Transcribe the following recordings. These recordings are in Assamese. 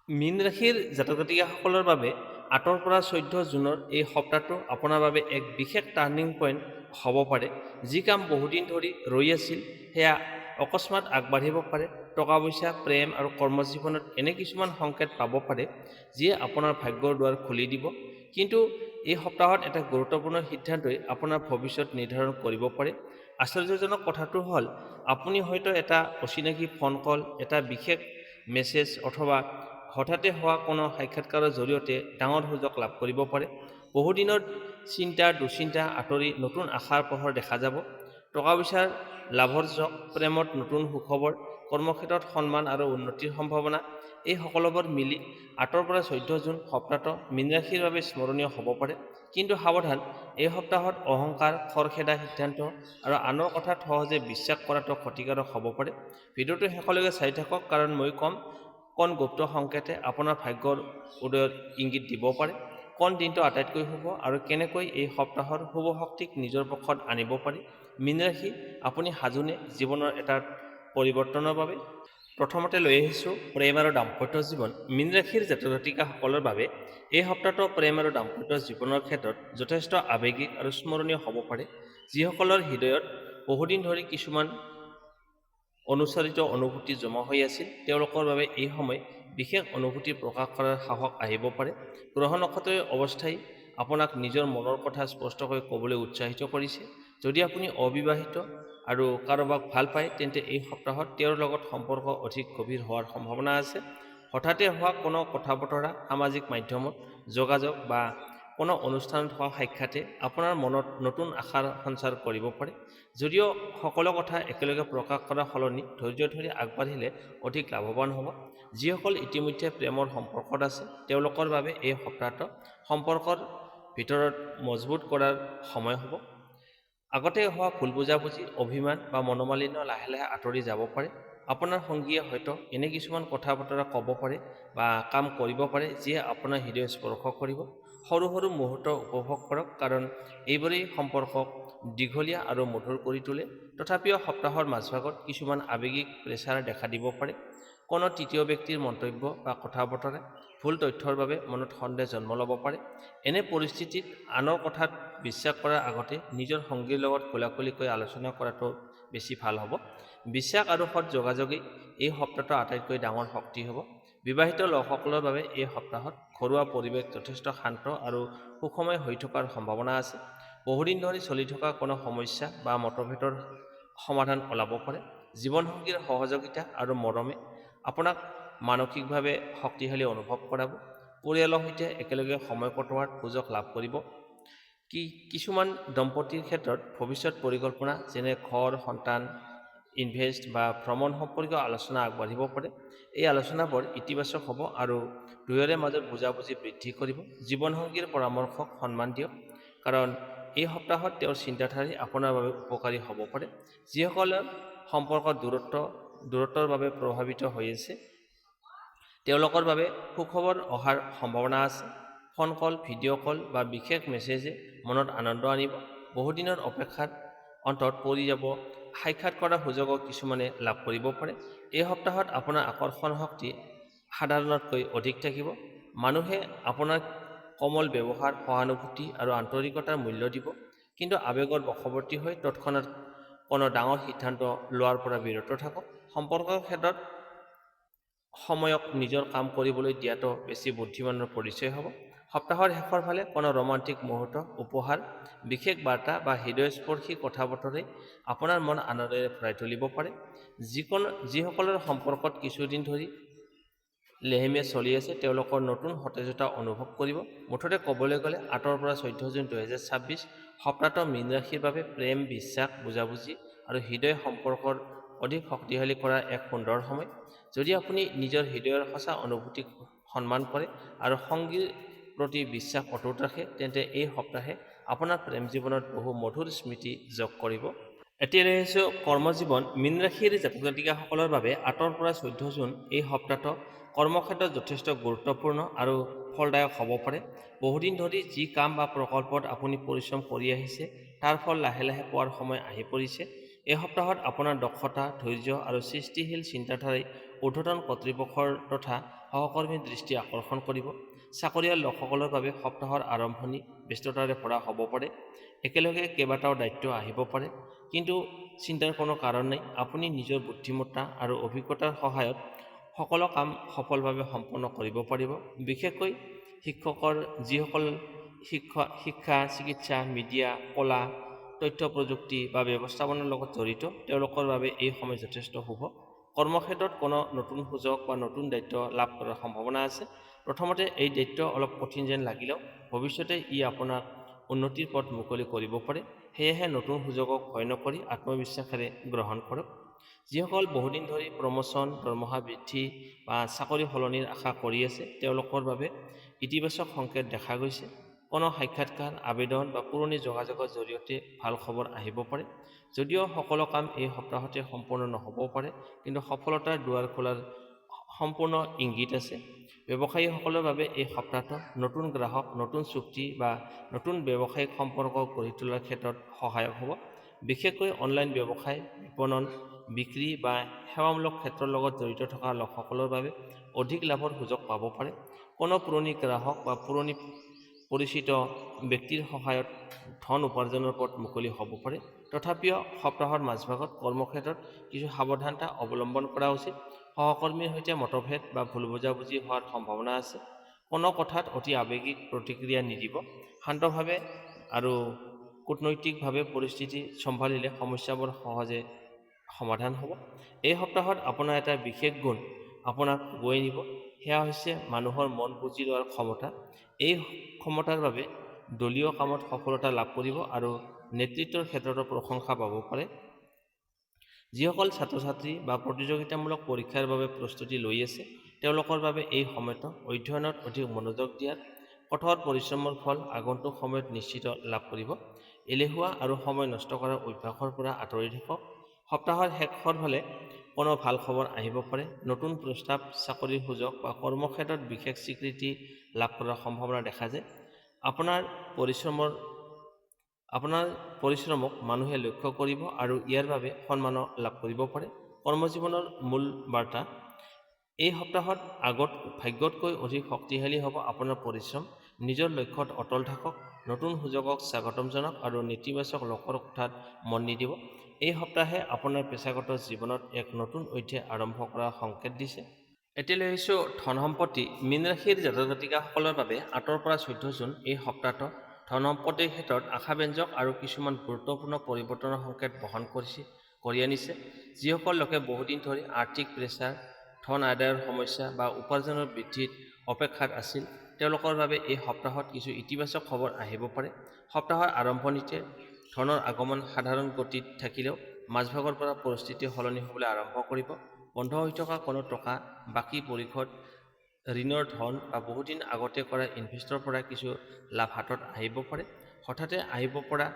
মীন ৰাশিৰ জাতক জাতিকাসকলৰ বাবে ৮ৰ পৰা ১৪ জুনৰ এই সপ্তাহটো আপোনাৰ বাবে এক বিশেষ টাৰ্ণিং পইণ্ট হ'ব পাৰে। যি কাম বহুদিন ধৰি ৰৈ আছিল সেয়া অকস্মাত আগবাঢ়িব পাৰে। টকা পইচা, প্ৰেম আৰু কৰ্মজীৱনত এনে কিছুমান সংকেত পাব পাৰে যিয়ে আপোনাৰ ভাগ্যৰ দুৱাৰ খুলি দিব। কিন্তু এই সপ্তাহত এটা গুৰুত্বপূৰ্ণ সিদ্ধান্তই আপোনাৰ ভৱিষ্যত নিৰ্ধাৰণ কৰিব পাৰে। আশ্চৰ্যজনক কথাটো হ'ল আপুনি হয়তো এটা অচিনাকি ফোন কল, এটা বিশেষ মেছেজ অথবা হঠাতে হোৱা কোনো সাক্ষাৎকাৰৰ জৰিয়তে ডাঙৰ সুযোগ লাভ কৰিব পাৰে। বহুদিনৰ চিন্তা দুশ্চিন্তা আঁতৰি নতুন আশাৰ পোহৰ দেখা যাব। টকা পইচাৰ লাভৰ যোগ, প্ৰেমত নতুন সুখবৰ, কৰ্মক্ষেত্ৰত সন্মান আৰু উন্নতিৰ সম্ভাৱনা, এই সকলোবোৰ মিলি ৮ৰ পৰা ১৪ জুন সপ্তাহটো মীন ৰাশিৰ বাবে স্মৰণীয় হ'ব পাৰে। কিন্তু সাৱধান, এই সপ্তাহত অহংকাৰ, খৰখেদা সিদ্ধান্ত আৰু আনৰ কথাত সহজে বিশ্বাস কৰাটো ক্ষতিকাৰক হ'ব পাৰে। ভিডিঅ'টো শেষলৈকে চাই থাকক, কাৰণ মই ক'ম কোন গুপ্ত সংকেতে আপোনাৰ ভাগ্যৰ উদয়ৰ ইংগিত দিব পাৰে, কোন দিনটো আটাইতকৈ শুভ আৰু কেনেকৈ এই সপ্তাহৰ শুভ শক্তিক নিজৰ পক্ষত আনিব পাৰি। মীন ৰাশি, আপুনি সাজুনে জীৱনৰ এটা পৰিৱৰ্তনৰ বাবে? প্ৰথমতে লৈ আহিছোঁ প্ৰেম আৰু দাম্পত্য জীৱন। মীন ৰাশিৰ জাতক জাতিকাসকলৰ বাবে এই সপ্তাহটো প্ৰেম আৰু দাম্পত্য জীৱনৰ ক্ষেত্ৰত যথেষ্ট আৱেগিক আৰু স্মৰণীয় হ'ব পাৰে। যিসকলৰ হৃদয়ত বহুদিন ধৰি কিছুমান অনুচ্চাৰিত অনুভূতি জমা হৈ আছিল, তেওঁলোকৰ বাবে এই সময় বিশেষ অনুভূতি প্ৰকাশ কৰাৰ সাহস আহিব পাৰে। গ্ৰহ নক্ষত্ৰৰ অৱস্থাই আপোনাক নিজৰ মনৰ কথা স্পষ্টকৈ ক'বলৈ উৎসাহিত কৰিছে। যদি আপুনি অবিবাহিত আৰু কাৰোবাক ভাল পায়, তেন্তে এই সপ্তাহত তেওঁৰ লগত সম্পৰ্ক অধিক গভীৰ হোৱাৰ সম্ভাৱনা আছে। হঠাতে হোৱা কোনো কথা বতৰা, সামাজিক মাধ্যমত যোগাযোগ বা কোনো অনুষ্ঠানত হোৱা সাক্ষাতে আপোনাৰ মনত নতুন আশাৰ সঞ্চাৰ কৰিব পাৰে। যদিও সকলো কথা একেলগে প্ৰকাশ কৰাৰ সলনি ধৈৰ্য ধৰি আগবাঢ়িলে অধিক লাভৱান হ'ব। যিসকল ইতিমধ্যে প্ৰেমৰ সম্পৰ্কত আছে, তেওঁলোকৰ বাবে এই সপ্তাহটো সম্পৰ্কৰ ভিতৰত মজবুত কৰাৰ সময় হ'ব। আগতে হোৱা ভুল বুজাবুজি, অভিমান বা মনোমালিন্য লাহে লাহে আঁতৰি যাব পাৰে। আপোনাৰ সংগীয়ে হয়তো এনে কিছুমান কথা বতৰা ক'ব পাৰে বা কাম কৰিব পাৰে যিয়ে আপোনাৰ হৃদয় স্পৰ্শ কৰিব। সৰু সৰু মুহূৰ্ত উপভোগ কৰক, কাৰণ এইবোৰেই সম্পৰ্কক দীঘলীয়া আৰু মধুৰ কৰি তোলে। তথাপিও সপ্তাহৰ মাজভাগত কিছুমান আৱেগিক প্ৰেছাৰ দেখা দিব পাৰে। কোনো তৃতীয় ব্যক্তিৰ মন্তব্য বা কথা বতৰাই ভুল তথ্যৰ বাবে মনত সন্দেহ জন্ম ল'ব পাৰে। এনে পৰিস্থিতিত আনৰ কথাত বিশ্বাস কৰাৰ আগতে নিজৰ সংগীৰ লগত খোলাখুলিকৈ আলোচনা কৰাটো বেছি ভাল হ'ব। বিশ্বাস আৰু সৎ যোগাযোগেই এই সপ্তাহটো আটাইতকৈ ডাঙৰ শক্তি হ'ব। বিবাহিত লোকসকলৰ বাবে এই সপ্তাহত ঘৰুৱা পৰিৱেশ যথেষ্ট শান্ত আৰু সুখময় হৈ থকাৰ সম্ভাৱনা আছে। বহুদিন ধৰি চলি থকা কোনো সমস্যা বা মতভেদৰ সমাধান ওলাব পাৰে। জীৱনসংগীৰ সহযোগিতা আৰু মৰমে আপোনাক মানসিকভাৱে শক্তিশালী অনুভৱ কৰাব। পৰিয়ালৰ সৈতে একেলগে সময় কটোৱাৰ সুযোগ লাভ কৰিব। কিছুমান দম্পতীৰ ক্ষেত্ৰত ভৱিষ্যত পৰিকল্পনা যেনে ঘৰ, সন্তান, ইনভেষ্ট বা ভ্ৰমণ সম্পৰ্কীয় আলোচনা আগবাঢ়িব পাৰে। এই আলোচনাবোৰ ইতিবাচক হ'ব আৰু দুয়োৰে মাজত বুজাবুজি বৃদ্ধি কৰিব। জীৱনসংগীৰ পৰামৰ্শক সন্মান দিয়ক, কাৰণ এই সপ্তাহত তেওঁৰ চিন্তাধাৰাই আপোনাৰ বাবে উপকাৰী হ'ব পাৰে। যিসকলৰ সম্পৰ্কত দূৰত্বৰ বাবে প্ৰভাৱিত হৈ আছে, তেওঁলোকৰ বাবে সুখবৰ অহাৰ সম্ভাৱনা আছে। ফোন কল, ভিডিঅ' কল বা বিশেষ মেছেজে মনত আনন্দ আনিব। বহুদিনৰ অপেক্ষাৰ অন্তত পৰি যাব। সাক্ষাৎ কৰাৰ সুযোগো কিছুমানে লাভ কৰিব পাৰে। এই সপ্তাহত আপোনাৰ আকৰ্ষণ শক্তি সাধাৰণতকৈ অধিক থাকিব। মানুহে আপোনাৰ কোমল ব্যৱহাৰ, সহানুভূতি আৰু আন্তৰিকতাৰ মূল্য দিব। কিন্তু আৱেগৰ বশৱৰ্তী হৈ তৎক্ষণাত কোনো ডাঙৰ সিদ্ধান্ত লোৱাৰ পৰা বিৰত থাকক। সম্পৰ্কৰ ক্ষেত্ৰত সময়ক নিজৰ কাম কৰিবলৈ দিয়াটো বেছি বুদ্ধিমানৰ পৰিচয় হ'ব। সপ্তাহৰ শেষৰ ফালে কোনো ৰোমান্টিক মুহূৰ্ত, উপহাৰ, বিশেষ বাৰ্তা বা হৃদয়স্পৰ্শী কথা বতৰাই আপোনাৰ মন আনন্দেৰে ভৰাই তুলিব পাৰে। যিসকলৰ সম্পৰ্কত কিছুদিন ধৰি লেহেমীয়া চলি আছে, তেওঁলোকৰ নতুন সতেজতা অনুভৱ কৰিব। মুঠতে ক'বলৈ গ'লে ৮ৰ পৰা ১৪ জুন ২০২৬ সপ্তাহটো মীন ৰাশিৰ বাবে প্ৰেম, বিশ্বাস, বুজাবুজি আৰু হৃদয় সম্পৰ্কৰ অধিক শক্তিশালী কৰাৰ এক সুন্দৰ সময়। যদি আপুনি নিজৰ হৃদয়ৰ সঁচা অনুভূতিক সন্মান কৰে আৰু সংগীৰ প্ৰতি বিশ্বাস অটুট ৰাখে, তেন্তে এই সপ্তাহে আপোনাৰ প্ৰেম জীৱনত বহু মধুৰ স্মৃতি যোগ কৰিব। এতিয়া আহিছোঁ কৰ্মজীৱন। মীন ৰাশিৰ জাতক জাতিকাসকলৰ বাবে ৮ৰ পৰা ১৪ জুন এই সপ্তাহটো কৰ্মক্ষেত্ৰত যথেষ্ট গুৰুত্বপূৰ্ণ আৰু ফলদায়ক হ'ব পাৰে। বহুদিন ধৰি যি কাম বা প্ৰকল্পত আপুনি পৰিশ্ৰম কৰি আহিছে, তাৰ ফল লাহে লাহে পোৱাৰ সময় আহি পৰিছে। এই সপ্তাহত আপোনাৰ দক্ষতা, ধৈৰ্য আৰু সৃষ্টিশীল চিন্তাধাৰাই ঊৰ্ধ্বতন কৰ্তৃপক্ষৰ তথা সহকৰ্মীৰ দৃষ্টি আকৰ্ষণ কৰিব। চাকৰিয়াল লোকসকলৰ বাবে সপ্তাহৰ আৰম্ভণি ব্যস্ততাৰে ভৰা হ'ব পাৰে। একেলগে কেইবাটাও দায়িত্ব আহিব পাৰে, কিন্তু চিন্তাৰ কোনো কাৰণ নাই। আপুনি নিজৰ বুদ্ধিমত্তা আৰু অভিজ্ঞতাৰ সহায়ত সকলো কাম সফলভাৱে সম্পন্ন কৰিব পাৰিব। বিশেষকৈ শিক্ষকৰ যিসকল শিক্ষা, চিকিৎসা, মিডিয়া, কলা, তথ্য প্ৰযুক্তি বা ব্যৱস্থাপনাৰ লগত জড়িত, তেওঁলোকৰ বাবে এই সময় যথেষ্ট শুভ। কৰ্মক্ষেত্ৰত কোনো নতুন সুযোগ বা নতুন দায়িত্ব লাভ কৰাৰ সম্ভাৱনা আছে। প্ৰথমতে এই দায়িত্ব অলপ কঠিন যেন লাগিলেও ভৱিষ্যতে ই আপোনাক উন্নতিৰ পথ মুকলি কৰিব পাৰে। সেয়েহে নতুন সুযোগক ভয় নকৰি আত্মবিশ্বাসেৰে গ্ৰহণ কৰক। যিসকল বহুদিন ধৰি প্ৰমোচন, দৰমহা বৃদ্ধি বা চাকৰি সলনিৰ আশা কৰি আছে, তেওঁলোকৰ বাবে ইতিবাচক সংকেত দেখা গৈছে। কোনো সাক্ষাৎকাৰ, আবেদন বা পুৰণি যোগাযোগৰ জৰিয়তে ভাল খবৰ আহিব পাৰে। যদিও সকলো কাম এই সপ্তাহতে সম্পূৰ্ণ নহ'বও পাৰে, কিন্তু সফলতাৰ দুৱাৰ খোলাৰ সম্পূৰ্ণ ইংগিত আছে। ব্যৱসায়ীসকলৰ বাবে এই সপ্তাহটো নতুন গ্ৰাহক, নতুন চুক্তি বা নতুন ব্যৱসায়িক সম্পৰ্ক গঢ়ি তোলাৰ ক্ষেত্ৰত সহায়ক হ'ব। বিশেষকৈ অনলাইন ব্যৱসায়, বিপণন, বিক্ৰী বা সেৱামূলক ক্ষেত্ৰৰ লগত জড়িত থকা লোকসকলৰ বাবে অধিক লাভৰ সুযোগ পাব পাৰে। কোনো পুৰণি গ্ৰাহক বা পুৰণি পৰিচিত ব্যক্তিৰ সহায়ত ধন উপাৰ্জনৰ পথ মুকলি হ'ব পাৰে। তথাপিও সপ্তাহৰ মাজভাগত কৰ্মক্ষেত্ৰত কিছু সাৱধানতা অৱলম্বন কৰা উচিত। সহকৰ্মীৰ সৈতে মতভেদ বা ভুল বুজাবুজি হোৱাৰ সম্ভাৱনা আছে। কোনো কথাত অতি আৱেগিক প্ৰতিক্ৰিয়া নিদিব। শান্তভাৱে আৰু কূটনৈতিকভাৱে পৰিস্থিতি চম্ভালিলে সমস্যাবোৰ সহজে সমাধান হ'ব। এই সপ্তাহত আপোনাৰ এটা বিশেষ গুণ আপোনাক আগুৱাই নিব। সেয়া হৈছে মানুহৰ মন বুজি লোৱাৰ ক্ষমতা। এই ক্ষমতাৰ বাবে দলীয় কামত সফলতা লাভ কৰিব আৰু নেতৃত্বৰ ক্ষেত্ৰতো প্ৰশংসা পাব পাৰে। যিসকল ছাত্ৰ-ছাত্ৰী বা প্ৰতিযোগিতামূলক পৰীক্ষাৰ বাবে প্ৰস্তুতি লৈ আছে, তেওঁলোকৰ বাবে এই সময়টো অধ্যয়নত অধিক মনোযোগ দিয়াৰ কঠোৰ পৰিশ্ৰমৰ ফল আগন্তুক সময়ত নিশ্চিত লাভ কৰিব। এলেহুৱা আৰু সময় নষ্ট কৰাৰ অভ্যাসৰ পৰা আঁতৰি থাকক। সপ্তাহৰ শেষৰ ফালে কোনো ভাল খবৰ আহিব পাৰে। নতুন প্ৰস্তাৱ, চাকৰিৰ সুযোগ বা কৰ্মক্ষেত্ৰত বিশেষ স্বীকৃতি লাভ কৰাৰ সম্ভাৱনা দেখা যায়। আপোনাৰ পৰিশ্ৰমক মানুহে লক্ষ্য কৰিব আৰু ইয়াৰ বাবে সন্মানো লাভ কৰিব পাৰে। কৰ্মজীৱনৰ মূল বাৰ্তা: এই সপ্তাহত ভাগ্যতকৈ অধিক শক্তিশালী হ'ব আপোনাৰ পৰিশ্ৰম। নিজৰ লক্ষ্যত অটল থাকক, নতুন সুযোগক স্বাগতম জনাওক আৰু নেতিবাচক লোকৰ কথাত মন নিদিব। এই সপ্তাহে আপোনাৰ পেছাগত জীৱনত এক নতুন অধ্যায় আৰম্ভ কৰাৰ সংকেত দিছে। এতিয়ালৈ আহিছোঁ ধন সম্পত্তি। মীন ৰাশিৰ জাতক-জাতিকাসকলৰ বাবে 8 পৰা 14 জুন এই সপ্তাহটো ধন সম্পত্তিৰ ক্ষেত্ৰত আশাব্যঞ্জক আৰু কিছুমান গুৰুত্বপূৰ্ণ পৰিৱৰ্তনৰ সংকেত বহন কৰি আনিছে। যিসকল লোকে বহুদিন ধৰি আৰ্থিক প্ৰেছাৰ, ধন আদায়ৰ সমস্যা বা উপাৰ্জনৰ বৃদ্ধিত অপেক্ষাত আছিল, তেওঁলোকৰ বাবে এই সপ্তাহত কিছু ইতিবাচক খবৰ আহিব পাৰে। সপ্তাহৰ আৰম্ভণিতে ধনৰ আগমন সাধাৰণ গতিত থাকিলেও মাজভাগৰ পৰা পৰিস্থিতি সলনি হ'বলৈ আৰম্ভ কৰিব। বন্ধ হৈ থকা কোনো টকা, বাকী পৰিশোধ, ঋণৰ ধন বা বহুদিন আগতে কৰা ইনভেষ্টৰ পৰা কিছু লাভ হাতত আহিব পাৰে। হঠাতে আহিব পৰা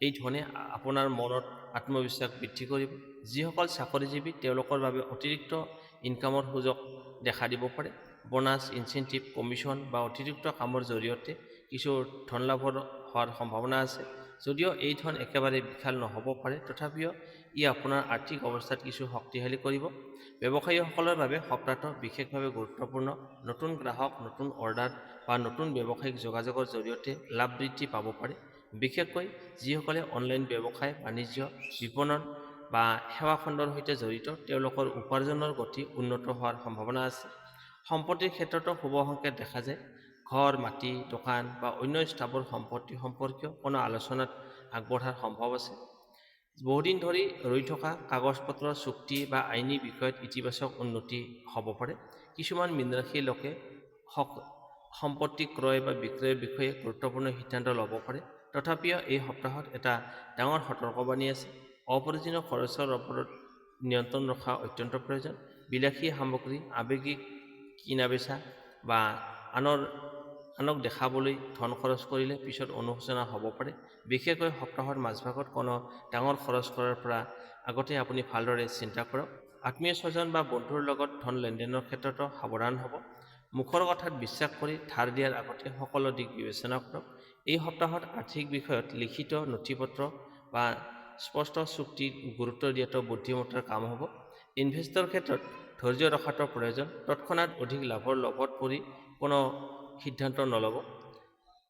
এই ধনে আপোনাৰ মনত আত্মবিশ্বাস বৃদ্ধি কৰিব। যিসকল চাকৰিজীৱী, তেওঁলোকৰ বাবে অতিৰিক্ত ইনকামৰ সুযোগ দেখা দিব পাৰে। বোনাছ, ইনচেণ্টিভ, কমিশ্যন বা অতিৰিক্ত কামৰ জৰিয়তে কিছু ধন লাভৰ হোৱাৰ সম্ভাৱনা আছে। যদিও এই ধন একেবাৰে বিশাল নহ'ব পাৰে, তথাপিও ই আপোনাৰ আৰ্থিক অৱস্থাত কিছু শক্তিশালী কৰিব। ব্যৱসায়ীসকলৰ বাবে সপ্তাহটো বিশেষভাৱে গুৰুত্বপূৰ্ণ। নতুন গ্ৰাহক, নতুন অৰ্ডাৰ বা নতুন ব্যৱসায়িক যোগাযোগৰ জৰিয়তে লাভ বৃদ্ধি পাব পাৰে। বিশেষকৈ যিসকলে অনলাইন ব্যৱসায়, বাণিজ্য, বিপণন বা সেৱা খণ্ডৰ সৈতে জড়িত, তেওঁলোকৰ উপাৰ্জনৰ গতি উন্নত হোৱাৰ সম্ভাৱনা আছে। সম্পত্তিৰ ক্ষেত্ৰতো শুভ সংকেত দেখা যায়। ঘৰ, মাটি, দোকান বা অন্য স্থাবৰ সম্পত্তি সম্পৰ্কীয় কোনো আলোচনাত আগবঢ়াৰ সম্ভৱ আছে। বহুদিন ধৰি ৰৈ থকা কাগজ-পত্ৰ, চুক্তি বা আইনী বিষয়ত ইতিবাচক উন্নতি হ'ব পাৰে। কিছুমান মীন ৰাশিৰ লোকে সম্পত্তি ক্ৰয় বা বিক্ৰয়ৰ বিষয়ে গুৰুত্বপূৰ্ণ সিদ্ধান্ত ল'ব পাৰে। তথাপিও এই সপ্তাহত এটা ডাঙৰ সতৰ্কবাণী আছে। অপ্ৰয়োজনীয় খৰচৰ ওপৰত নিয়ন্ত্ৰণ ৰখা অত্যন্ত প্ৰয়োজন। বিলাসী সামগ্ৰী, আৱেগিক কিনা-বেচা বা আনক দেখাবলৈ ধন খৰচ কৰিলে পিছত অনুশোচনা হ'ব পাৰে। বিশেষকৈ সপ্তাহৰ মাজভাগত কোনো ডাঙৰ খৰচ কৰাৰ পৰা আগতে আপুনি ভালদৰে চিন্তা কৰক। আত্মীয় স্বজন বা বন্ধুৰ লগত ধন লেনদেনৰ ক্ষেত্ৰতো সাৱধান হ'ব। মুখৰ কথাত বিশ্বাস কৰি ধাৰ দিয়াৰ আগতে সকলো দিশ বিবেচনা কৰক। এই সপ্তাহত আৰ্থিক বিষয়ত লিখিত নথিপত্ৰ বা স্পষ্ট চুক্তিত গুৰুত্ব দিয়াটো বুদ্ধিমত্তাৰ কাম হ'ব। ইনভেষ্টৰ ক্ষেত্ৰত ধৈৰ্য ৰখাটো প্ৰয়োজন। তৎক্ষণাৎ অধিক লাভৰ লোভত পৰি কোনো সিদ্ধান্ত নল'ব।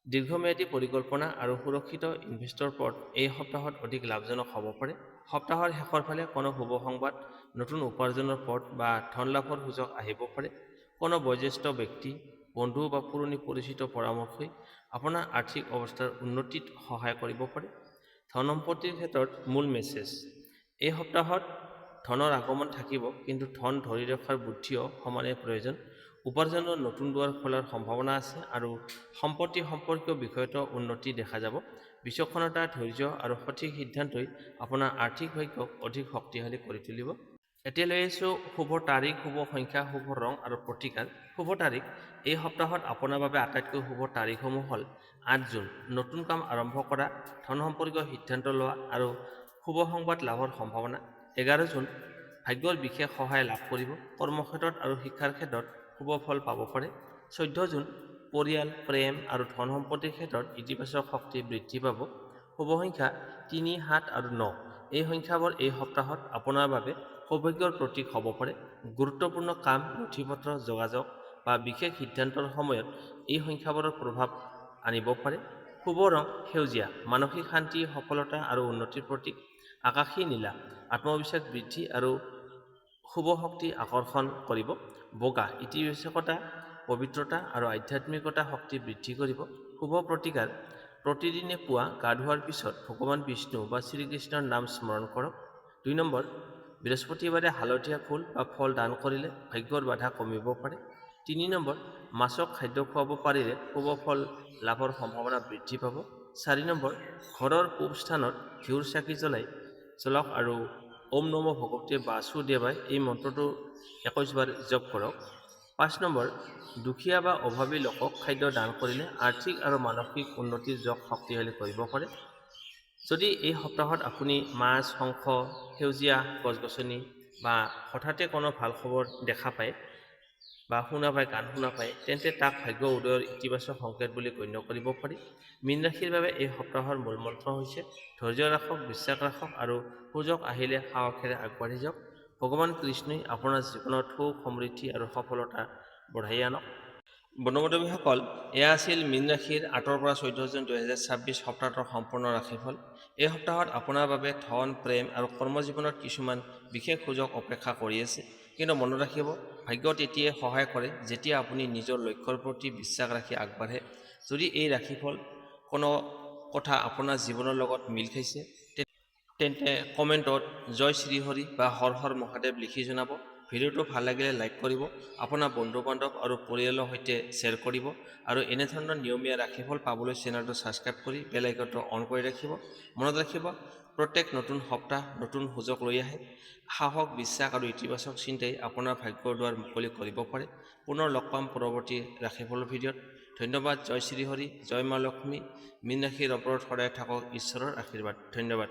দীৰ্ঘম্যাদী পৰিকল্পনা আৰু সুৰক্ষিত ইনভেষ্টৰ ওপৰত এই সপ্তাহত অধিক লাভজনক হ'ব পাৰে। সপ্তাহৰ শেষৰ ফালে কোনো শুভ সংবাদ, নতুন উপাৰ্জনৰ পথ বা ধন লাভৰ সুযোগ আহিব পাৰে। কোনো বয়োজ্যেষ্ঠ ব্যক্তি, বন্ধু বা পুৰণি পৰিচিত পৰামৰ্শই আপোনাৰ আৰ্থিক অৱস্থাৰ উন্নতিত সহায় কৰিব পাৰে। ধন সম্পত্তিৰ ক্ষেত্ৰত মূল মেছেজ: এই সপ্তাহত ধনৰ আগমন থাকিব, কিন্তু ধন ধৰি ৰখাৰ বুদ্ধিও সমানে প্ৰয়োজন। উপাৰ্জনৰ নতুন দুৱাৰ খোলাৰ সম্ভাৱনা আছে আৰু সম্পত্তি সম্পৰ্কীয় বিষয়তো উন্নতি দেখা যাব। বিচক্ষণতা, ধৈৰ্য আৰু সঠিক সিদ্ধান্তই আপোনাৰ আৰ্থিক ভাগ্যক অধিক শক্তিশালী কৰি তুলিব। এতিয়া লৈ আহিছোঁ শুভ তাৰিখ, শুভ সংখ্যা, শুভ ৰং আৰু প্ৰতিকাৰ। শুভ তাৰিখ: এই সপ্তাহত আপোনাৰ বাবে আটাইতকৈ শুভ তাৰিখসমূহ হ'ল 8 জুন, নতুন কাম আৰম্ভ কৰা, ধন সম্পৰ্কীয় সিদ্ধান্ত লোৱা আৰু শুভ সংবাদ লাভৰ সম্ভাৱনা। 11 জুন, ভাগ্যৰ বিশেষ সহায় লাভ কৰিব, কৰ্মক্ষেত্ৰত আৰু শিক্ষাৰ ক্ষেত্ৰত শুভ ফল পাব পাৰে। 14 জুন, পৰিয়াল, প্ৰেম আৰু ধন সম্পত্তিৰ ক্ষেত্ৰত ইতিবাচক শক্তি বৃদ্ধি পাব। শুভ সংখ্যা 3, 7 আৰু 9। এই সংখ্যাবোৰ এই সপ্তাহত আপোনাৰ বাবে সৌভাগ্যৰ প্ৰতীক হ'ব পাৰে। গুৰুত্বপূৰ্ণ কাম, নথিপত্ৰ, যোগাযোগ বা বিশেষ সিদ্ধান্তৰ সময়ত এই সংখ্যাবোৰৰ প্ৰভাৱ আনিব পাৰে। শুভ ৰং সেউজীয়া, মানসিক শান্তি, সফলতা আৰু উন্নতিৰ প্ৰতীক। আকাশী নীলা, আত্মবিশ্বাস বৃদ্ধি আৰু শুভ শক্তি আকৰ্ষণ কৰিব। বগা, ইতিবাচকতা, পবিত্ৰতা আৰু আধ্যাত্মিকতা শক্তি বৃদ্ধি কৰিব। শুভ প্ৰতিকাৰ: প্ৰতিদিনে পুৱা গা ধোৱাৰ পিছত ভগৱান বিষ্ণু বা শ্ৰীকৃষ্ণৰ নাম স্মৰণ কৰক। 2 নম্বৰ, বৃহস্পতিবাৰে হালধীয়া ফুল বা ফল দান কৰিলে ভাগ্যৰ বাধা কমিব পাৰে। 3 নম্বৰ, মাছক খাদ্য খুৱাব পাৰিলে শুভ ফল লাভৰ সম্ভাৱনা বৃদ্ধি পাব। 4 নম্বৰ, ঘৰৰ পূব স্থানত ঘিউৰ চাকি জ্বলক আৰু ওম নমো ভগৱতে বাসুদেৱায় এই মন্ত্ৰটো 21 বাৰ জপ কৰক। 5 নম্বৰ, দুখীয়া বা অভাৱী লোকক খাদ্য দান কৰিলে আৰ্থিক আৰু মানসিক উন্নতিৰ যোগ শক্তিশালী কৰিব পাৰে। যদি এই সপ্তাহত আপুনি মাছ, শংখ, সেউজীয়া গছ-গছনি বা হঠাতে কোনো ভাল খবৰ দেখা পায় বা গান শুনা পায়, তেন্তে তাক ভাগ্য উদয়ৰ ইতিবাচক সংকেত বুলি গণ্য কৰিব পাৰি। মীন ৰাশিৰ বাবে এই সপ্তাহৰ মূল মন্ত্ৰ হৈছে ধৈৰ্য ৰাখক, বিশ্বাস ৰাখক আৰু সুযোগ আহিলে সাহসেৰে আগবাঢ়ি যাওক। ভগৱান কৃষ্ণই আপোনাৰ জীৱনত সুখ, সমৃদ্ধি আৰু সফলতা বঢ়াই আনক। বন্ধু-বান্ধৱীসকল, এয়া আছিল মীন ৰাশিৰ 8 পৰা 14 জুন 2026 সপ্তাহটোৰ সম্পূৰ্ণ ৰাশিফল। এই সপ্তাহত আপোনাৰ বাবে ধন, প্ৰেম আৰু কৰ্মজীৱনত কিছুমান বিশেষ সুযোগ অপেক্ষা কৰি আছে। কিন্তু মনত ৰাখিব, ভাগ্য তেতিয়াই সহায় কৰে যেতিয়া আপুনি নিজৰ লক্ষ্যৰ প্ৰতি বিশ্বাস ৰাখি আগবাঢ়ে। যদি এই ৰাশিফল কোনো কথা আপোনাৰ জীৱনৰ লগত মিল খাইছে, তেন্তে কমেণ্টত জয় শ্ৰীহৰি বা হৰ হৰ মহাদেৱ লিখি জনাব। ভিডিঅ'টো ভাল লাগিলে লাইক কৰিব, আপোনাৰ বন্ধু-বান্ধৱ আৰু পৰিয়ালৰ সৈতে শ্বেয়াৰ কৰিব আৰু এনেধৰণৰ নিয়মীয়া ৰাশিফল পাবলৈ চেনেলটো ছাবস্ক্ৰাইব কৰি বেল আইকনটো অন কৰি ৰাখিব। মনত ৰাখিব, প্ৰত্যেক নতুন সপ্তাহ নতুন সুযোগ লৈ আহে। সাহস, বিশ্বাস আৰু ইতিবাচক চিন্তাই আপোনাৰ ভাগ্যৰ দুৱাৰ মুকলি কৰিব পাৰে। পুনৰ লগ পাম পৰৱৰ্তী ৰাশিফলৰ ভিডিঅ'ত। ধন্যবাদ। জয় শ্ৰীহৰি, জয় মা লক্ষ্মী। মীন ৰাশিৰ ওপৰত সদায় থাকক ঈশ্বৰৰ আশীৰ্বাদ। ধন্যবাদ।